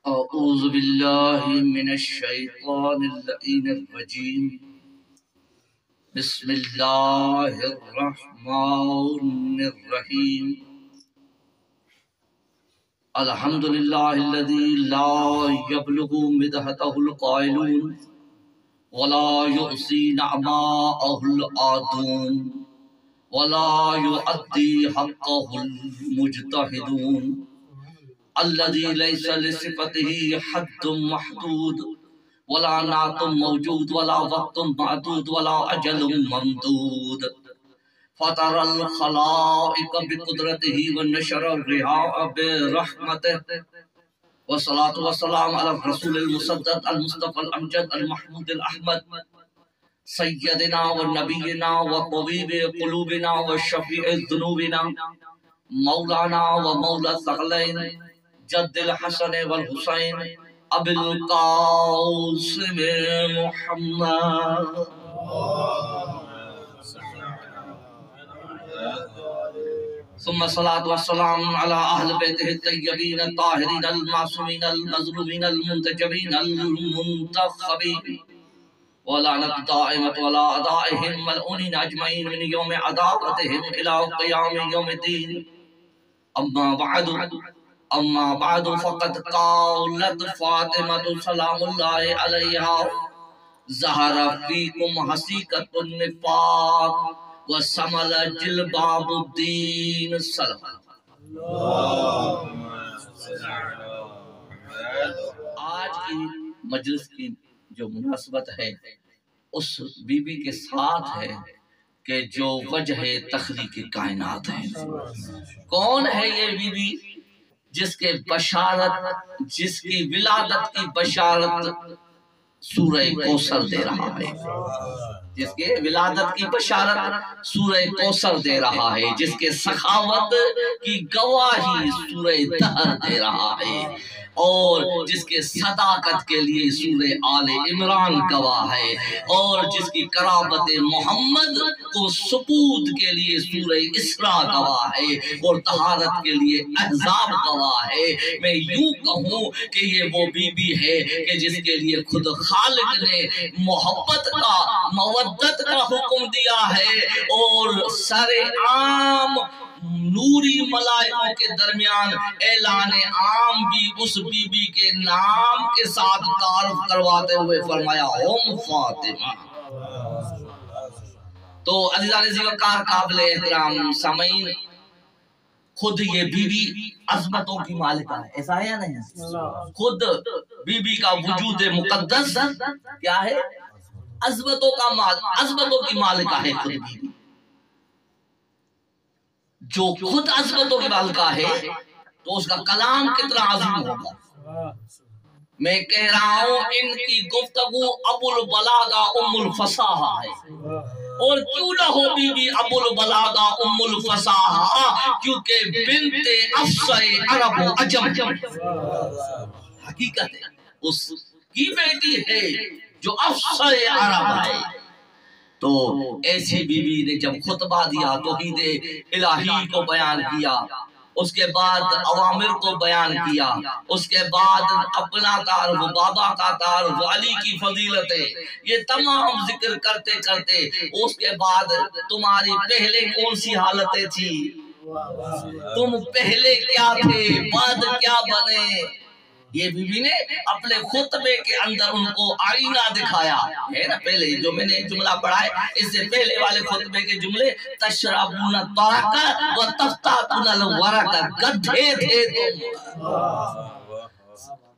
أعوذ بالله من الشيطان اللعين الرجيم بسم الله الرحمن الرحيم الحمد لله الذي لا يبلغ مدحته القائلون ولا يؤصي نعماءه العادون ولا يؤدي حقه المجتهدون الذي ليس لصفته حد محدود ولا نعت موجود ولا وقت معدود ولا أجل ممدود فطر الخلائق بقدرته ونشر الرياح برحمته والصلاة والسلام على الرسول المصدق المصطفى الأمجد المحمود الأحمد سيدنا ونبينا وطبيب قلوبنا وشفيع ذنوبنا مولانا ومولى الثقلين جد الحسن والحسين أبي القاسم محمد ثم الصلاة والسلام على أهل بيته الطيبين الطاهرين المعصومين المظلومين المنتجبين المنتخبين ولعنة دائمة على أعدائهم ملعونين أجمعين من يوم عداوتهم إلى قيام يوم الدين أما بعد فقد قالت فاطمة سلام الله عليها ظهر فيكم حقيقة النفاق وشمل جلباب الدين السلام. آج کی مجلس کی جو مناسبت ہے اس بی بی کے ساتھ ہے کہ جو وجہ تخلیق کائنات ہے. کون ہے یہ بی بی جس کے بشارت جس کی ولادت کی بشارت سورہ کوثر دے رہا ہے، جس کے ولادت کی بشارت سورہ کوثر دے رہا ہے، جس کے سخاوت کی گواہی سورہ دہر دے رہا ہے، اور جس کے صداقت کے لیے سورہ آل عمران گواہ ہے، اور جس کی قرابت محمد کو ثبوت کے لیے سورہ اسراء گواہ ہے، اور طہارت کے لیے احزاب گواہ ہے. میں یوں کہوں کہ یہ وہ بی بی ہے کہ جس کے لیے خود خالق نے محبت کا مودت کا حکم دیا ہے، اور سر عام نوری ملائکوں کے درمیان اعلان عام بھی اس بی بی کے نام کے ساتھ تعارف کرواتے ہوئے فرمایا ہم فاطمہ. تو عزیزان وقار قابل احترام سامعین، خود یہ بی بی عظمتوں کی مالکہ ہے، ایسا ہے یا نہیں؟ خود بی بی کا وجود مقدس کیا ہے؟ عظمتوں کی مالکہ ہے خود بی بی. جو خود عظمتوں کی مالکہ ہے تو اس کا کلام کتنا عظیم ہوگا. میں کہہ رہا ہوں ان کی گفتگو ابو البلاغہ ام الفصاحہ ہے، اور کیوں نہ ہو بی بی ابو البلاغہ ام الفصاحہ، کیونکہ بنت افصح عرب و عجم حقیقت ہے اس کی بیٹی ہے جو افصح عرب ہے. تو ایسی بی بی نے جب خطبہ دیا توحید الہی کو بیان کیا، اس کے بعد اوامر کو بیان کیا، اس کے بعد اپنا تعارف، بابا کا تعارف، علی کی فضیلتیں، یہ تمام ذکر کرتے کرتے اس کے بعد تمہاری پہلے کون سی حالتیں تھی، تم پہلے کیا تھے، بعد کیا بنے. یہ بی بی نے اپنے خطبے کے اندر ان کو آئینہ دکھایا ہے نا. پہلے جو میں نے جملہ پڑھا ہے اس سے پہلے والے خطبے کے جملے تشربون الطرق وتفتاتون الورق، گدھے تھے تم.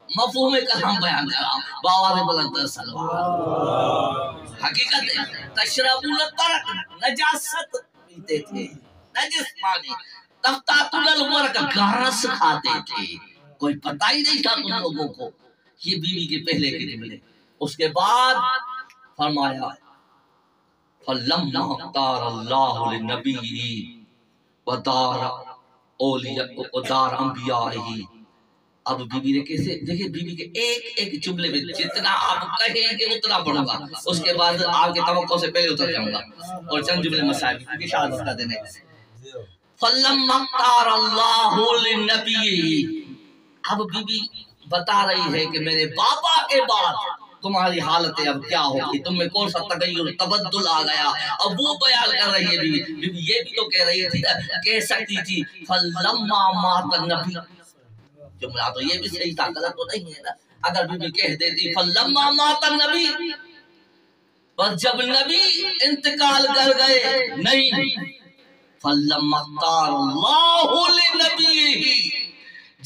مفہوم کلام بیان کر رہا ہوں، باوار بلند سلوات. حقیقت ہے تشربون الطرق نجاست پیتے تھے، نجس پانی. تفتاتون الورق گھاس کھاتے تھے، کوئی پتہ ہی نہیں تھا تم لوگوں کو. یہ بیوی کے پہلے کے جملے. اس کے بعد فرمایا فَلَمَّا اخْتَارَ اللَّهُ لِلنَّبِيِّهِ وَدَارَ أَنْبِيَائِهِ. اب بی بی نے کیسے دیکھیں، بی بی کے ایک ایک جملے میں جتنا آپ کہیں گے اتنا پڑھوں گا، اس کے بعد آپ کے توقع سے پہلے اتر جاؤں گا اور چند جملے مسائل کی شہادت کا دینے. فَلَمَّا اخْتَارَ اللَّهُ لِلنَّبِيِّهِ. اب بی بی بتا رہی ہے کہ میرے بابا کے بعد تمہاری حالتیں اب کیا ہوگی، تم میں کون سا تغیر تبدل آ گیا. اب وہ بیان کر رہی ہے بی بی یہ بھی تو کہہ رہی تھی نا، کہہ سکتی تھی فَلَمَّا مَاتَ النَّبِيُّ، جملہ تو یہ بھی صحیح تھا، غلط تو نہیں ہے نا. اگر بی بی کہہ دیتی فَلَمَّا مَاتَ النَّبِيُّ، بس جب نبی انتقال کر گئے، نہیں فَلَمَّا اخْتَارَ اللَّهُ لِنَبِيِّهِ،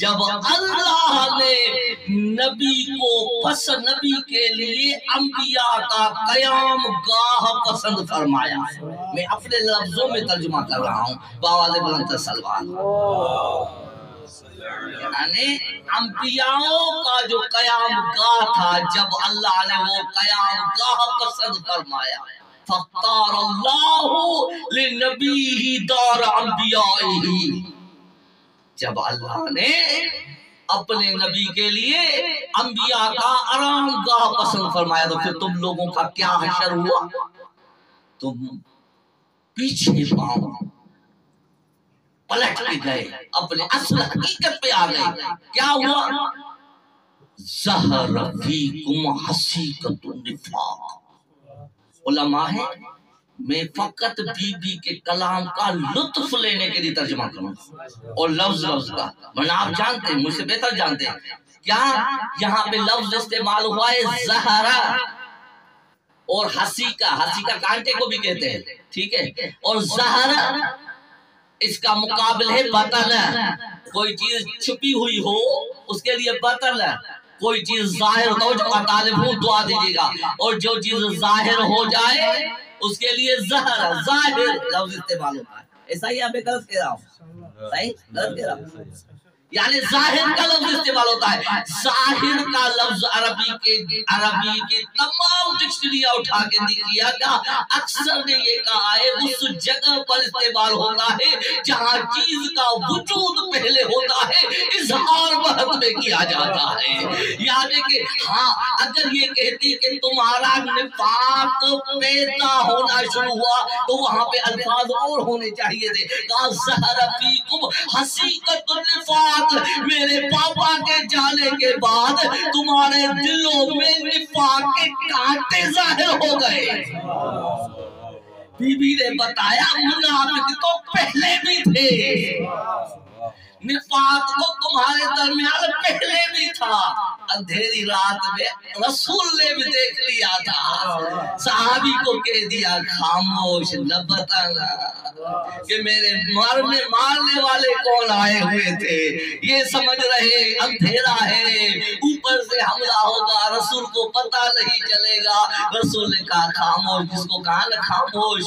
جب اللہ نے نبی کو پس نبی کے لیے انبیاء کا قیام گاہ پسند فرمایا. میں اپنے لفظوں میں ترجمہ کر رہا ہوں بآواز بلند سلوات. یعنی انبیاءوں کا جو قیام گاہ تھا، جب اللہ نے وہ قیام گاہ پسند فرمایا، فاختار اللہ لنبیہ دار انبیائہ، جب اللہ نے اپنے نبی کے لیے انبیاء کا آرام گاہ پسند فرمایا، تو پھر تم لوگوں کا کیا حشر ہوا؟ تم پیچھے پاؤں پلٹ کے گئے، اپنے اصل حقیقت پہ آ گئے. کیا ہوا؟ ظہر فیکم حقیقت النفاق. علماء ہے، میں فقط بی بی کے کلام کا لطف لینے کے لیے ترجمہ کروں اور لفظ کا، ورنہ آپ جانتے ہیں، مجھ سے بہتر جانتے ہیں کیا یہاں پہ لفظ استعمال ہوا ہے زہرہ اور حسیقہ. حسیقہ کانٹے کو بھی کہتے ہیں، ٹھیک ہے، اور زہرہ اس کا مقابل ہے بطن. کوئی چیز چھپی ہوئی ہو اس کے لیے بطن، کوئی چیز ظاہر ہو، جو طالب ہوں دعا دیجیے گا، اور جو چیز ظاہر ہو جائے اس کے لیے ظہر ظاہر لفظ استعمال ہوتا ہے. ایسا ہی آپ غلط کہہ رہا ہوں؟ صحیح غلط کہہ رہا ہوں؟ یعنی ظاہر کا لفظ استعمال ہوتا ہے. ظاہر کا لفظ عربی کی تمام ڈکشنریاں اٹھا کے دکھیا گا، اکثر نے یہ کہا ہے اس جگہ پر استعمال ہوتا ہے جہاں چیز کا وجود پہلے ہوتا ہے، اظہار وقت میں کیا جاتا ہے. یعنی کہ ہاں اگر یہ کہتی کہ تمہارا نفاق پیدا ہونا شروع ہوا تو وہاں پہ الفاظ اور ہونے چاہیے تھے. کہا ظہر فیکم حقیقت النفاق، میرے پاپا کے جانے کے بعد تمہارے دلوں میں نفاق کے کانٹے ظاہر ہو گئے. بی بی نے بتایا منافق تو پہلے بھی تھے، نفاق تو تمہارے درمیان پہلے بھی تھا. اندھیری رات میں رسول نے بھی دیکھ لیا تھا، صحابی کو کہہ دیا خاموش نہ بتانا کہ میرے مارنے والے کون آئے ہوئے تھے. یہ سمجھ رہے اندھیرا ہے، اوپر سے حملہ ہوگا، رسول کو پتہ نہیں چلے گا. رسول نے کہا خاموش. جس کو کہا نا خاموش،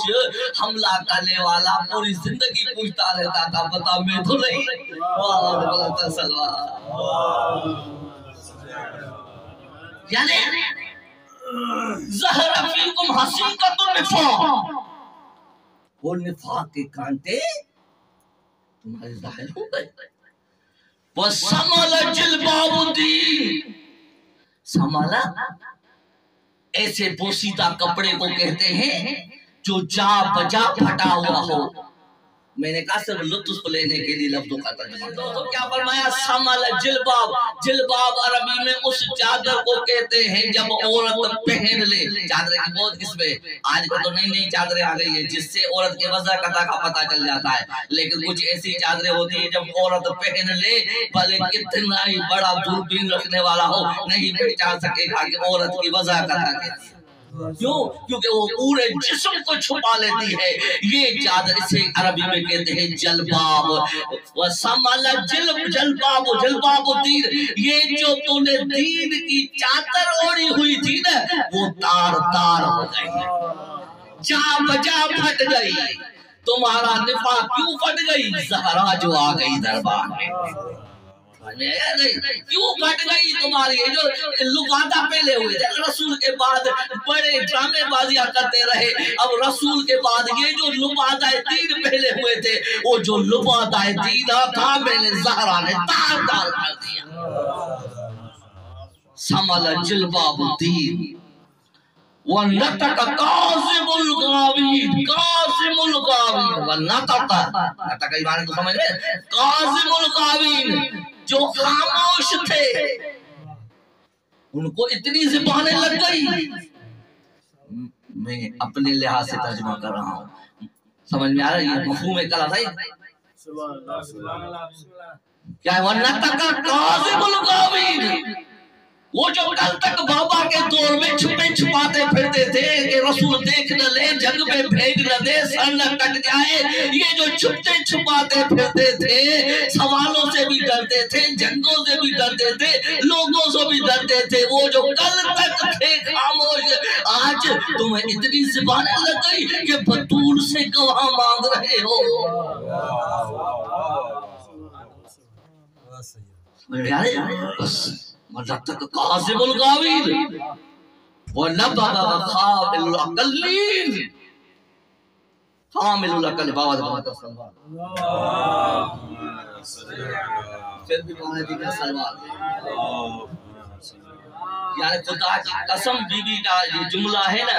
حملہ کرنے والا پوری زندگی پوچھتا رہتا تھا بتا میں تو نہیں. یعنی ظہر فیکم حقیقت النفاق، وہ نفاق کے کانٹے تمہارے ظاہر ہو گئے. وَسَمَلَ جِلْبَابُ الدِّینِ، سمالا ایسے پوشیدہ کپڑے کو کہتے ہیں جو جا بجا پھٹا ہوا ہو. میں نے کہا صرف لطف لینے کے لیے لفظوں کا ترجمہ. تو کیا فرمایا؟ سمل جلباب. جلباب عربی میں اس چادر کو کہتے ہیں جب عورت پہن لے. چادر کی بہت قسمیں، آج کل تو نئی نئی چادریں آ گئی ہیں جس سے عورت کے وضع قطع کا پتہ چل جاتا ہے، لیکن کچھ ایسی چادریں ہوتی ہیں جب عورت پہن لے بھلے کتنا ہی بڑا دوربین رکھنے والا ہو نہیں پہچان سکے گا کہ عورت کی وضع قطع کیسی. کیوں؟ کیونکہ وہ پورے جسم کو چھپا لیتی ہے. یہ چادر اسے عربی میں کہتے ہیں جلباب. وَسَمَلَ جلباب جلباب الدین، یہ جو تو نے دین کی چادر اوڑی ہوئی تھی نا وہ تار تار ہو گئی، جا بجا پھٹ گئی. تمہارا نفاق کیوں پھٹ گئی؟ زہرا جو آ گئی دربار میں. کیوں پھٹ گئی تمہاری؟ جو لبادہ پہلے ہوئے تھے رسول کے بعد بڑے ڈرامے بازیاں کرتے رہے، اب رسول کے بعد یہ جو لبادہ دین پہلے ہوئے تھے وہ جو لبادہ دین تھا میں نے زہرا نے تار تار کر دیا. سمل جلباب الدین وَنَّتَقَ قَاسِمُ الْغَاوِينَ. قاسم الغاوین وَنَّتَقَ، نَتَقَ یہ معنی تو سمجھ لیں، قاسم الغاوین جو خاموش تھے ان کو اتنی زبانیں لگ گئی. میں اپنے لحاظ سے ترجمہ کر رہا ہوں, سمجھ میں آ رہا ہے یہ مفہوم کلام ہے کیا ہے. وَنَّتَكَ كَاذِبُ الْغَاوِينَ, وہ جو کل تک بابا کے دور میں چھپے چھپاتے پھرتے تھے کہ رسول دیکھ نہ لے, جگ میں بھیج نہ دے, سر نہ کٹ جائے, یہ جو چھپتے چھپاتے پھرتے تھے, سوالوں سے بھی ڈرتے تھے, جنگوں سے بھی ڈرتے تھے, لوگوں سے بھی ڈرتے تھے, وہ جو کل تک تھے خاموش, آج تمہیں اتنی زبانیں لگ گئی کہ بطول سے گواہ مانگ رہے ہو. بس وَنَّتَكَ كَاذِبُ الْغَاوِينَ وَنَبَغَ خَامِلُ الْعَقْلِينَ. خامل العقل باواد بہت سلوات, پھر بھی بہت دیگر سلوات. یعنی خدا کی قسم بی بی کا یہ جملہ ہے نا,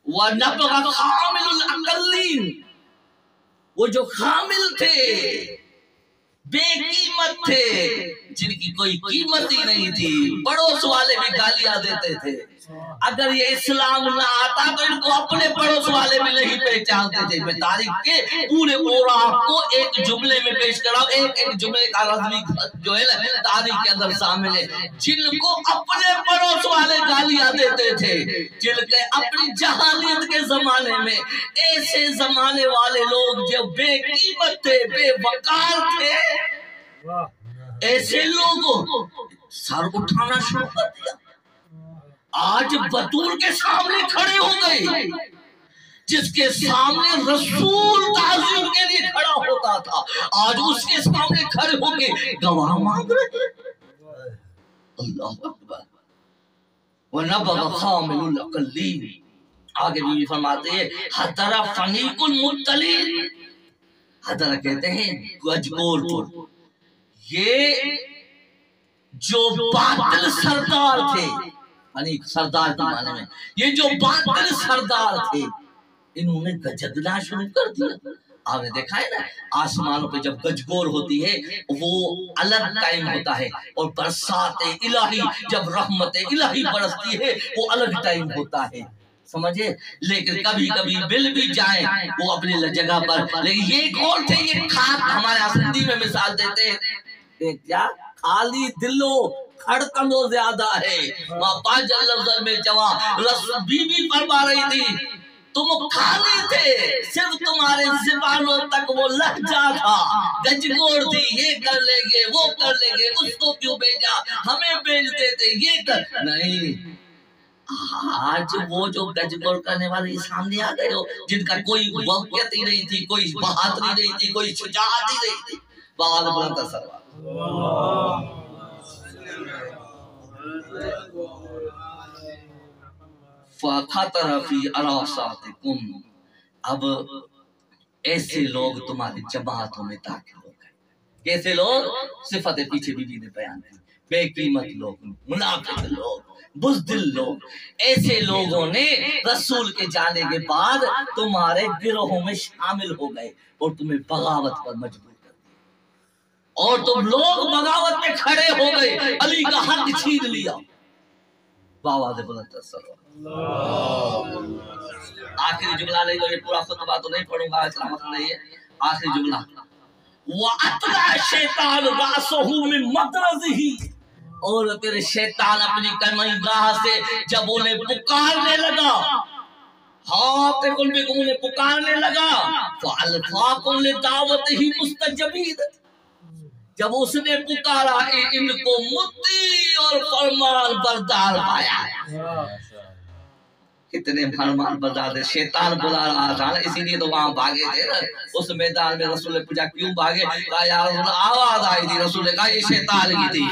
وَنَبَغَ خَامِلُ الْعَقْلِينَ, وہ جو خامل تھے, بے قیمت تھے, جن کی کوئی قیمت ہی نہیں تھی, پڑوس والے بھی گالیاں دیتے تھے. اگر یہ اسلام نہ آتا تو ان کو اپنے پڑوس والے بھی نہیں پہچانتے تھے. میں تاریخ کے پورے اوراق کو ایک جملے میں پیش کر رہا ہوں, ایک جملے کا رضوی جو ہے نا تاریخ کے اندر شامل ہے. جن کو اپنے پڑوس والے گالیاں دیتے تھے, جن کے اپنی جہالیت کے زمانے میں ایسے زمانے والے لوگ جو بے قیمت تھے, بے وقار تھے, ایسے لوگوں سر اٹھانا شروع کر دیا. آج بطول کے سامنے کھڑے ہو گئے, جس کے سامنے رسول تعظیم کے لیے کھڑا ہوتا تھا, آج اس کے سامنے کھڑے ہو کے گواہ مانگ رہے. اللہ اکبر. وَنَبَغَ خَامِلُ الْعَقْلِينَ. آگے بھی فرماتے ہیں حَدَرَ فَنِيقُ الْمُبْتَلِينَ. حَدَرَ کہتے ہیں گجگور کو. یہ جو باطل سردار تھے, یعنی سردار کے معنی میں, یہ جو باطل سردار تھے, انہوں نے گجگنا شروع کر دیا. آپ نے دیکھا ہے نا آسمانوں پہ جب گجگور ہوتی ہے وہ الگ ٹائم ہوتا ہے, اور برسات الہی جب رحمت الہی برستی ہے وہ الگ ٹائم ہوتا ہے, سمجھے. لیکن کبھی کبھی مل بھی جائیں وہ اپنی جگہ پر. لیکن یہ کون تھے, یہ خاک ہمارے آسندی میں مثال دیتے ہیں کیا خالی دلو کھڑکنو زیادہ ہے. وہاں پانچ لفظ میں جواب بی بی فرما رہی تھی, تم خالی تھے, صرف تمہارے زبانوں تک وہ لہجہ تھا, گجگور تھی, یہ کر لیں گے, وہ کر لیں گے, اس کو کیوں بھیجا, ہمیں بھیج دیتے, یہ کر نہیں. آج وہ جو گجگور کرنے والے سامنے آ گئے ہو, جن کا کوئی وقت ہی نہیں تھی, کوئی بہادری نہیں تھی, کوئی شجاعت ہی نہیں تھی. بہت بلند سروات. فَخَطَرَ فِي أَرَاسَاتِكُمْ. اب ایسے لوگ تمہاری جماعتوں میں داخل ہو گئے. کیسے لوگ؟ صفت پیچھے بی بی نے بیان کی. بے قیمت لوگ, منافق لوگ, بزدل لوگ. ایسے لوگوں نے رسول کے جانے کے بعد تمہارے گروہوں میں شامل ہو گئے اور تمہیں بغاوت پر مجبور کر دیا, اور تم لوگ بغاوت میں کھڑے ہو گئے, علی کا حق چھین لیا. بابا دے بلند سلام. آخری جملہ نہیں تو یہ پورا خطبہ تو نہیں پڑھوں گا, اتنا وقت نہیں ہے. آخری جملہ وَأَطْلَعَ الشَّيْطَانُ رَأْسَهُ مِن مَطْرَزِهِ. اور پھر شیطان اپنی کمئی گاہ سے جب انہیں پکارنے لگا, ہاتھ کل بھی انہیں پکارنے لگا, فَأَلْفَاكُمْ لِدَعْوَتِهِ مُسْتَجَبِينَ. جب اس نے پکارا ان کو مطیع اور فرمان بردار پایا. کتنے فرمان بردار تھے. شیطان بلا رہا تھا نا, اسی لیے تو وہاں بھاگے تھے نا اس میدان میں. رسول نے پوچھا کیوں بھاگے, کہا یا رسول اللہ, آواز آئی تھی. رسول نے کہا یہ شیطان ہی تھی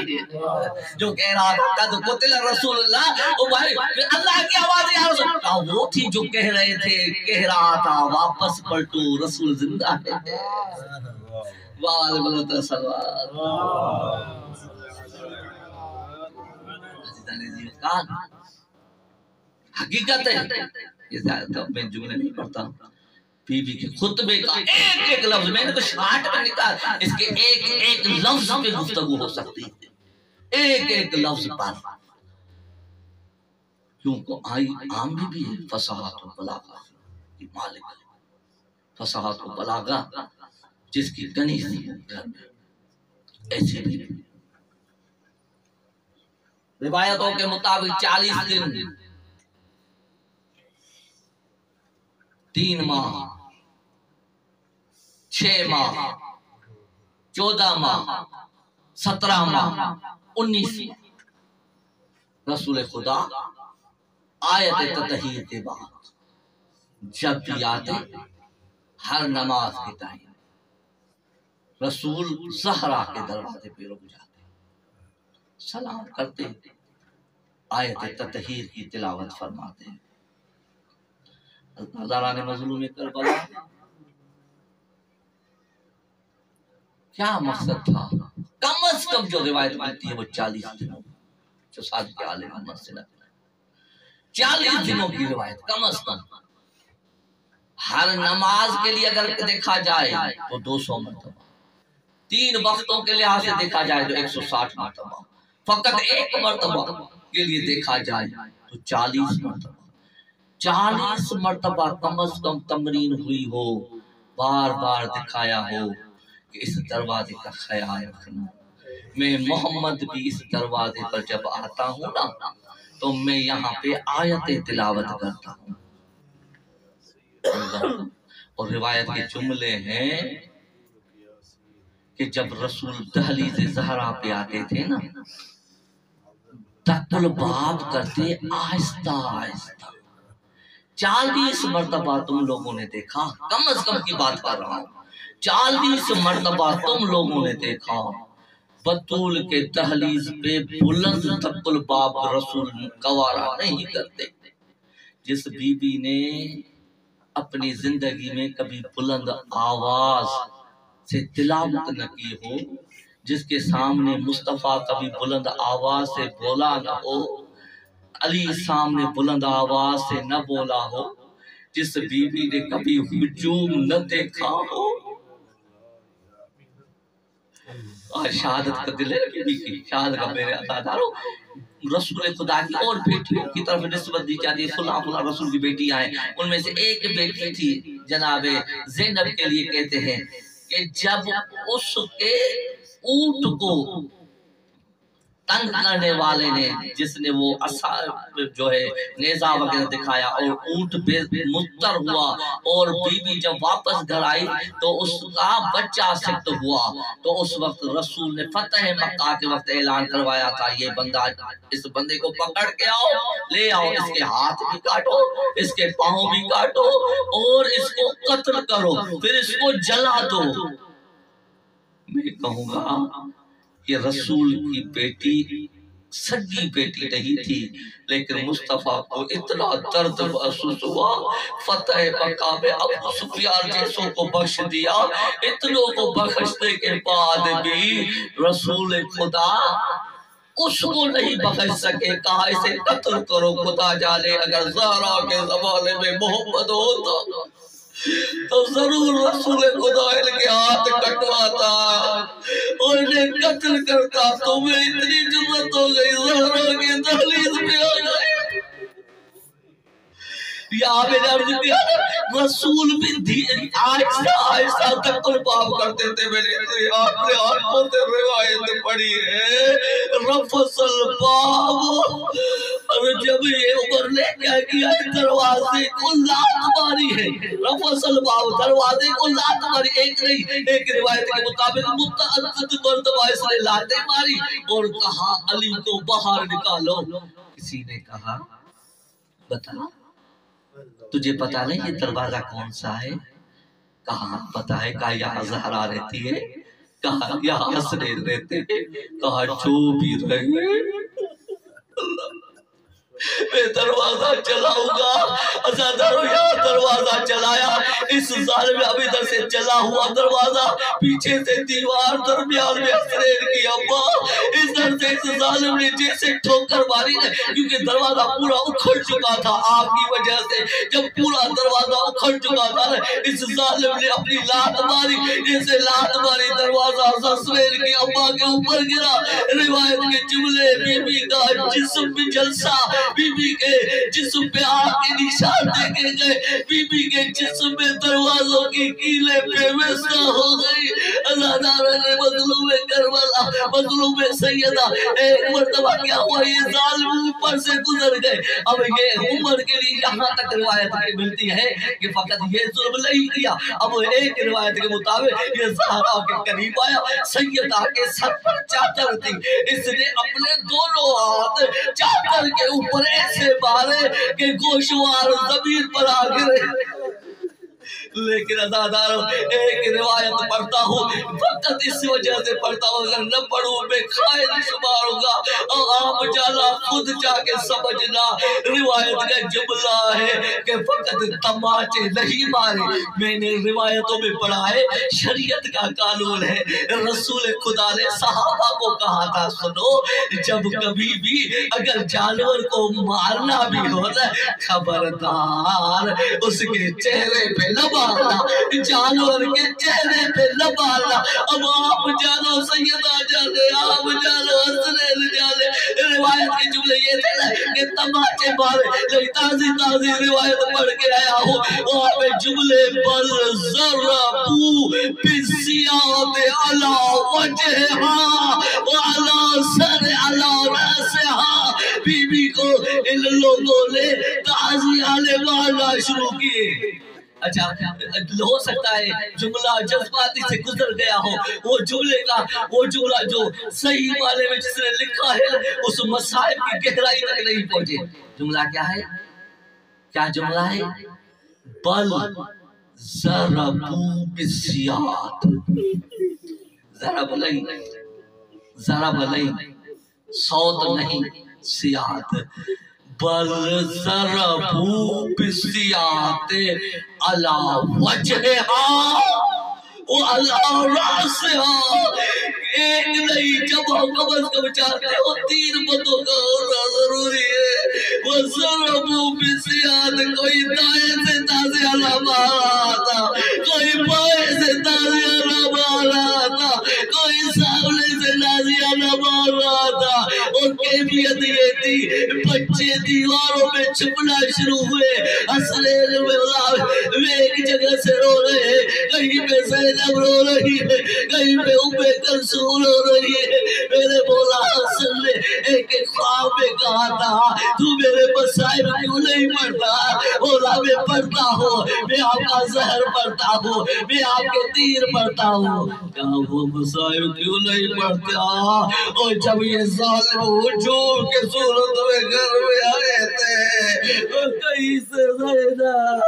جو کہہ رہا تھا قد قتل رسول اللہ. او بھائی اللہ کی آواز یا رسول اللہ, کہا وہ تھی جو کہہ رہے تھے, کہہ رہا تھا واپس پلٹو رسول زندہ ہے. واہ بلند سلوات. حقیقت ہے یہ زیادہ میں جملے نہیں پڑھتا. بی بی کے خطبے کا ایک ایک لفظ میں نے تو شارٹ میں نکال, اس کے ایک ایک لفظ پہ گفتگو ہو سکتی ہے, ایک ایک لفظ پر. کیونکہ آئی عام بھی ہے فصاحت و بلاغہ کی مالک ہے، فصاحت و بلاغہ جس کی کنیز نہیں ہے گھر میں، ایسی بھی روایتوں کے مطابق 40 دن 3 ماہ 6 ماہ 14 ماہ 17 ماہ 19 ماہ رسول خدا آیت تطہیر کے بعد جب بھی آتے ہر نماز کے ٹائم رسول زہرا کے دروازے پہ رک جاتے، سلام کرتے، آیت تطہیر کی تلاوت فرماتے۔ ہزاران مظلوم کربلا کیا مقصد تھا؟ کم از کم جو روایت ملتی ہے وہ 40 دنوں جو صادق عالم محمد سے نقل ہے، 40 دنوں کی روایت کم از کم۔ ہر نماز کے لیے اگر دیکھا جائے تو 200 مرتبہ، 3 وقتوں کے لحاظ سے دیکھا جائے تو 160 مرتبہ، فقط ایک مرتبہ کے لیے دیکھا جائے تو 40 مرتبہ، 40 مرتبہ کم از کم تمرین ہوئی ہو، بار بار دکھایا ہو کہ اس دروازے کا خیال رکھنا۔ میں محمد بھی اس دروازے پر جب آتا ہوں نا تو میں یہاں پہ آیت تلاوت کرتا ہوں۔ اور روایت کے جملے ہیں کہ جب رسول دہلیز زہرا پہ آتے تھے نا تک الباب کرتے آہستہ آہستہ، 40 مرتبہ تم لوگوں نے دیکھا، کم از کم کی بات کر رہا ہوں، 40 مرتبہ تم لوگوں نے دیکھا بطول کے دہلیز پہ بلند تک الباب رسول گوارا نہیں کرتے۔ جس بی بی نے اپنی زندگی میں کبھی بلند آواز سے تلاوت نہ کی ہو، جس کے سامنے مصطفیٰ کبھی بلند آواز سے بولا نہ ہو، علی سامنے بلند آواز سے نہ بولا ہو، جس بی بی نے کبھی ہجوم نہ دیکھا ہو، اور شہادت کا دل ہے بی بی کی، شہادت کا میرے عزاداروں رسول خدا کی اور بیٹیوں کی طرف نسبت دی جاتی ہے، فلاں فلاں رسول کی بیٹی آئیں، ان میں سے ایک بیٹی تھی جناب زینب کے لیے کہتے ہیں کہ جب اس کے اونٹ کو تنگ کرنے والے نے، جس نے وہ جو ہے نیزہ وغیرہ دکھایا اور اونٹ بے مضطر ہوا، اور بی بی جب واپس گھر آئی تو اس کا بچہ سکت ہوا، تو اس وقت رسول نے فتح مکہ کے وقت اعلان کروایا تھا یہ بندہ، اس بندے کو پکڑ کے آؤ، لے آؤ، اس کے ہاتھ بھی کاٹو، اس کے پاؤں بھی کاٹو اور اس کو قتل کرو، پھر اس کو جلا دو۔ میں کہوں گا کہ رسول کی بیٹی سگی بیٹی نہیں تھی، لیکن مصطفیٰ کو اتنا درد محسوس ہوا، فتح مکہ میں ابو سفیان جیسوں کو بخش دیا، اتنوں کو بخشنے کے بعد بھی رسول خدا اس کو نہیں بخش سکے، کہا اسے قتل کرو، خدا جانے اگر زہرا کے زمانے میں محمد ہوتا تو ضرور رسول خدا ان کے ہاتھ کٹواتا اور انہیں قتل کرتا۔ تمہیں اتنی جرأت ہو گئی زہرا کے دہلیز پہ آ گئے۔ یہاں میں نے عرض کیا رسول بھی آہستہ آہستہ تک الباب کرتے تھے۔ میں نے آپ نے آنکھوں سے روایت پڑھی ہے، رفس الباب، اور جب یہ عمر نے کیا کیا دروازے کو لات ماری ہے، رفس الباب دروازے کو لات ماری، ایک نہیں، ایک روایت کے مطابق متعدد مرتبہ اس نے لاتیں ماری اور کہا علی کو باہر نکالو۔ کسی نے کہا بتا تجھے پتا نہیں یہ دروازہ کون سا ہے؟ کہا پتا ہے، کہا یہاں زہرا رہتی ہے، کہا یہاں حسنین رہتے ہیں، کہا جو بھی رہے میں دروازہ چلاؤں گا۔ عزادارو یہاں دروازہ چلایا، اس ظالم اب ادھر سے چلا ہوا دروازہ، پیچھے سے دیوار، درمیان میں حسنین کی اماں، ادھر سے اس ظالم نے جیسے ٹھوکر ماری ہے، کیونکہ دروازہ پورا اکھڑ چکا تھا آگ کی وجہ سے، جب پورا دروازہ اکھڑ چکا تھا اس ظالم نے اپنی لات ماری، جیسے لات ماری دروازہ حسنین کی اماں کے اوپر گرا۔ روایت کے جملے بی بی کا جسم بھی جلسہ، بی بی کے جسم پہ آگ کے نشان دیکھے گئے، بی بی کے جسم میں دروازوں کی کیلیں پہ ویسا ہو گئی۔ اللہ تعالیٰ نے مظلوم کربلا، مظلوم سیدہ، ایک مرتبہ کیا ہوا، یہ ظالم اوپر سے گزر گئے۔ اب یہ عمر کے لیے یہاں تک روایت ملتی ہے کہ فقط یہ ظلم نہیں کیا، اب ایک روایت کے مطابق یہ زہرا کے قریب آیا، سیدہ کے سر پر چادر تھی، اس نے اپنے دونوں ہاتھ چادر کے اوپر ایسے مارے کہ گوشوار زمین پر آ گرے۔ لیکن عزاداروں ایک روایت پڑھتا ہوں، فقط اس وجہ سے پڑھتا ہوں، اگر نہ پڑھوں میں خائن شمار ہوگا، اور آپ جانا خود جا کے سمجھنا۔ روایت کا جملہ ہے کہ فقط تماچے نہیں مارے، میں نے روایتوں میں پڑھا ہے، شریعت کا قانون ہے، رسول خدا نے صحابہ کو کہا تھا، سنو جب کبھی بھی اگر جانور کو مارنا بھی ہوتا ہے، خبردار اس کے چہرے پہ لبا جانور کے چہرے پہ لبالا۔ اب آپ جانو سیدہ جانے، آپ جانو حسنین جانے، روایت کے جملے یہ تھے کہ تماچے مارے، لیکن تازی روایت پڑھ کے آیا ہوں، وہاں پہ جملے بل ضربو بالسیاط علی وجہہا وعلی سر علی رأسہا، بی بی کو ان لوگوں نے تعزیہ مارنا شروع کیے۔ اچھا ہو سکتا ہے جملہ جذباتی سے گزر گیا ہو، وہ جملہ جو صحیح معنی میں جس نے لکھا ہے اس مسائل کی گہرائی تک نہیں پہنچے۔ جملہ کیا ہے؟ کیا جملہ ہے؟ بل ضربو بالسیاط، ضرب نہیں، صوت نہیں، سیاط، بل ضربو بالسیاط علی وجہہا وعلی رأسہا، ایک نہیں جب ہم کم از کم چاہتے ہو 3 بندوں کا ہونا ضروری ہے۔ وَضَرَبُوا بِالسِّيَاطِ، کوئی دائیں سے تازیہ نہ مارا تھا، کوئی بائیں سے تازیہ نہ مارا تھا، کوئی سامنے سے تازیہ نہ مارا تھا، اور کیفیت یہ تھی بچے دیواروں میں چھپنا شروع ہوئے، حسنین میں ایک جگہ سے رو رہے ہیں، کہیں پہ زینب رو رہی ہے، کہیں پہ ام کلثوم رو رہی ہے۔ میرے مولا حسن نے ایک خواب میں کہا تھا تو میرے مسائب کیوں نہیں پڑھتا؟ مولا میں پڑھتا ہوں، میں آپ کا زہر پڑھتا ہوں، میں آپ کے تیر پڑھتا ہوں، کہا وہ مسائب کیوں نہیں پڑھتا؟ اور جب یہ ظالم ہجوم کے صورت میں گھر میں آئے تھے اور کہیں سے زینب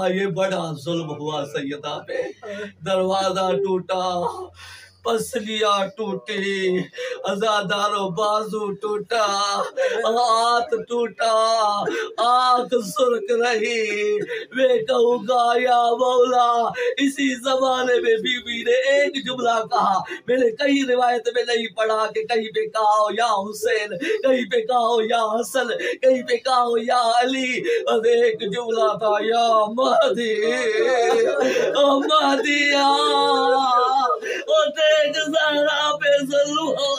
یہ بڑا ظلم ہوا سیدہ پہ، دروازہ ٹوٹا، پسلیاں ٹوٹی، عزادارو بازو ٹوٹا، ہاتھ ٹوٹا، آنکھ سرک رہی۔ میں کہوں گا یا مولا، اسی زمانے میں بی بی نے ایک جملہ کہا، میں نے کئی روایت میں نہیں پڑھا کہ کہیں پہ کہا ہو یا حسین، کہیں پہ کہا ہو یا حسن، کہیں پہ کہا ہو یا علی، اور ایک جملہ تھا یا مہدی، او مہدی اور دیکھ زہرا پہ ظلم ہو